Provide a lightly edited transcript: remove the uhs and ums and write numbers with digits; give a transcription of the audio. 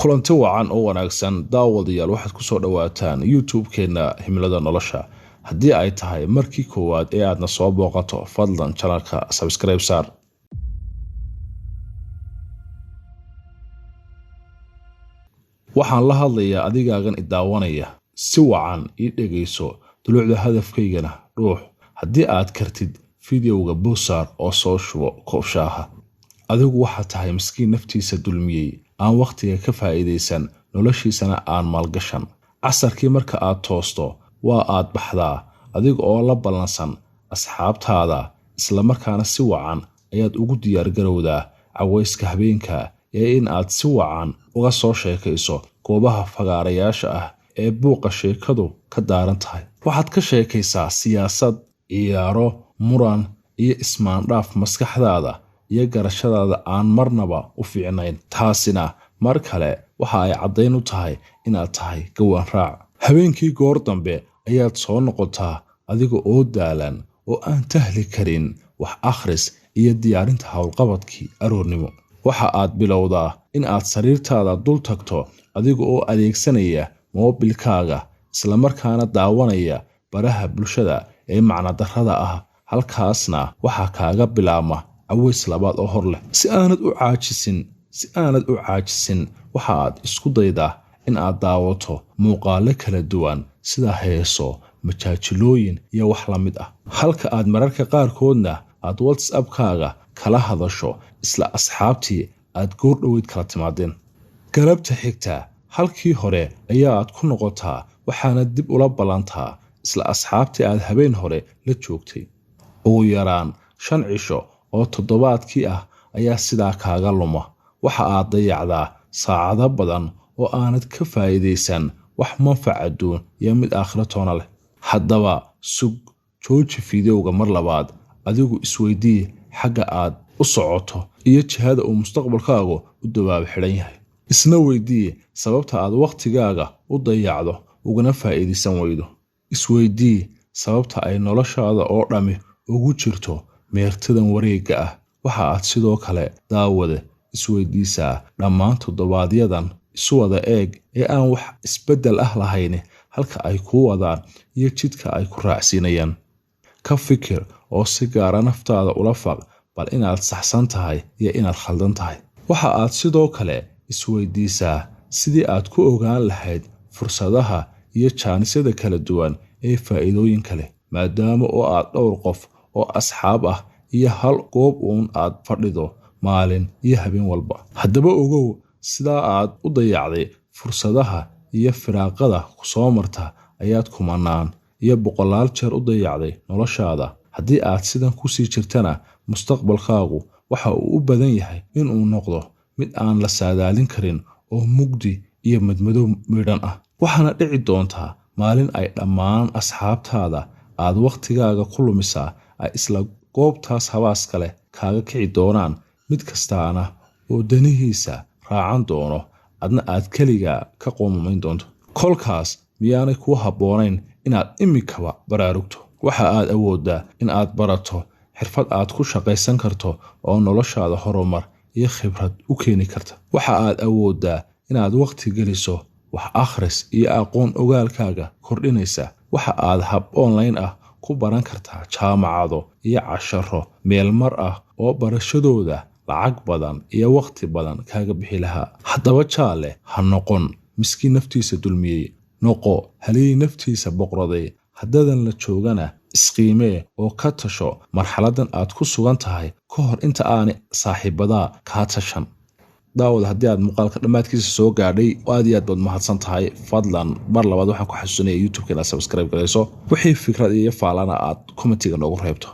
kulanti wacan oo wanaagsan daawadayaal waxaad ku soo dhawaataan YouTube-keena Himilada Nolosha. haddii ay tahay markii koowaad ee aadna soo booqato fadlan channelka subscribe saar. waxaan la hadlayaa adigaagan i daawanaya si wacan ii dhegeyso dulucda hadafkaygana ruux. haddii aad kartid fiidiyowga boosar oo soo shubo koobshaaha. adigu waxaa tahay miskiin naftiisa dulmiyey aan waqtiga ka faa'iideysan noloshiisana aan maalgashan. casarkii marka aad toosto waa aad baxdaa adiga oo la ballansan asxaabtaada isla markaana si wacan ayaad ugu diyaar garowdaa cawayska habeenka ee in aad si wacan uga soo sheekayso goobaha fagaarayaasha ah ee buuqa sheekadu ka daaran tahay. waxaad ka sheekaysaa siyaasad, ciyaaro, muran iyo ismaandhaaf maskaxdaada iyo garashadaada aan marnaba u fiicnayn. taasina mar kale waxa ay caddayn u tahay inaad tahay gawaan raac. habeenkii goor dambe ayaad soo noqotaa adiga oo daalan oo aan tahli karin wax akhris iyo diyaarinta howlqabadkii aroornimo. waxa aad bilowdaa in aad sariirtaada dul tagto adiga oo adeegsanaya moobilkaaga isla markaana daawanaya baraha bulshada ee macnadarrada ah. halkaasna waxaa kaaga bilaabma caways labaad oo hor leh. si aanad u caajisin waxa aad isku daydaa in aad daawato muuqaalo kala duwan sida heeso, majaajilooyin iyo wax la mid ah. halka aad mararka qaarkoodna aad WhatsApp-kaaga kala hadasho isla asxaabtii aad goor dhoweyd kala timaadeen. galabta xigta halkii hore ayaa aad ku noqotaa waxaana dib ula ballantaa isla asxaabtii aad habeen hore la joogtay. ugu yaraan 5 cisho oo toddobaadkii ah ayaa sidaa kaaga luma. waxa aad dayacdaa saacado badan oo aanad ka faa'iideysan wax manfac adduun iyo mid aakhiro toona leh. haddaba sug jooji fiidiyowga mar labaad adigu isweydii xagga aad u socoto iyo jihada uu mustaqbalkaagu u dabaab xidhan yahay. isna weydii sababta aad waqtigaaga u dayacdo ugana faa'iideysan weydo. isweydii sababta ay noloshaada oo dhammi ugu jirto meertadan wareegga ah. waxa aad sidoo kale daawade isweydiisaa dhammaan toddobaadyaddan isu wada eeg ee aan wax isbeddel ah lahayn halka ay kuu wadaan iyo jidka ay ku raacsiinayaan. ka fikir oo si gaara naftaada ula faq bal inaad saxsan tahay iyo inaad khaldan tahay. waxa aad sidoo kale isweydiisaa sidii aad ku ogaan lahayd fursadaha iyo jaanisyada kala duwan ee faa'iidooyinka leh maadaama oo aad dhowr qof oo asxaab ah iyo hal goob uun aad fadhido maalin iyo habeen walba. haddaba ogow sidaa aad u dayacday fursadaha iyo firaaqada ku soo marta ayaad kumanaan iyo boqolaal jeer u dayacday noloshaada. haddii aad sidan ku sii jirtana mustaqbalkaagu waxa uu u badan yahay inuu noqdo mid aan la saadaalin karin oo mugdi iyo madmadow midhan ah. waxaana dhici doontaa maalin ay dhammaan asxaabtaada aad waqtigaaga ku lumisaa ay isla goobtaas habaas kale kaaga kici doonaan mid kastaana oo danihiisa raacan doono adna aad keligaa ka qoomamayn doonto. kolkaas miyaanay kuu habboonayn inaad imikaba baraarugto. waxa aad awooddaa in aad barato xirfad aad ku shaqaysan karto oo noloshaada horumar iyo khibrad u keeni karta. waxa aad awooddaa inaad waqti geliso wax akhris iyo aqoon ogaalkaaga kordhinaysa. waxa aad hab online ah ku baran kartaa jaamacado iyo casharo meelmar ah oo barashadooda lacag badan iyo waqti badan kaaga bixi lahaa. haddaba jaale ha noqon miskiin naftiisa dulmiyey. noqo haliyey naftiisa boqraday. haddadan la joogana isqiimee oo ka tasho marxaladan aad ku sugan tahay ka hor inta aanay saaxiibadaa kaa tashan. daawad haddii aad muuqaalka dhammaadkiisa soo gaadhay aad iyo aad baad mahadsan tahay. fadlan mar labaad waxaan ku xasuusinaya YouTube-ka inaad subscribe garayso. wixii fikrad iyo faalana aad commentiga noogu reebto.